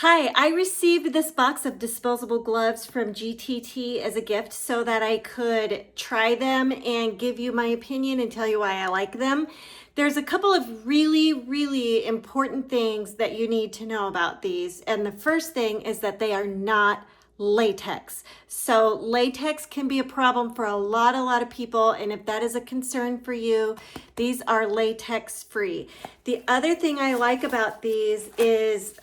Hi, I received this box of disposable gloves from GTT as a gift so that I could try them and give you my opinion and tell you why I like them. There's a couple of really important things that you need to know about these. And the first thing is that they are not latex. So latex can be a problem for a lot of people. And if that is a concern for you, these are latex free. The other thing I like about these is,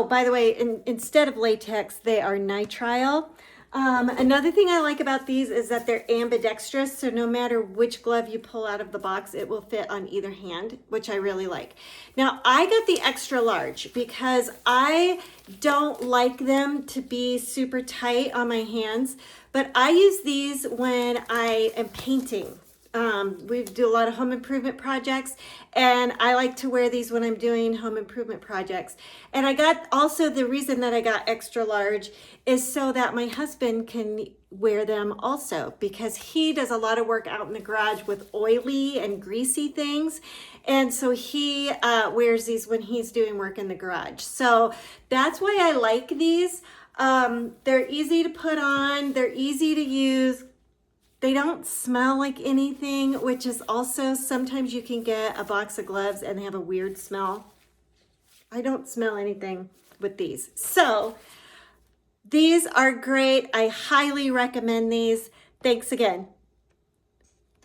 by the way, instead of latex, they are nitrile. Another thing I like about these is that they're ambidextrous, so no matter which glove you pull out of the box, it will fit on either hand, which I really like. Now, I got the extra large because I don't like them to be super tight on my hands, but I use these when I am painting. We do a lot of home improvement projects, and I like to wear these when I'm doing home improvement projects. And I got also the reason that I got extra large is so that my husband can wear them also, because he does a lot of work out in the garage with oily and greasy things. And so he wears these when he's doing work in the garage. So that's why I like these. They're easy to put on, they're easy to use. They don't smell like anything, which is also, sometimes you can get a box of gloves and they have a weird smell. I don't smell anything with these. So these are great. I highly recommend these. Thanks again.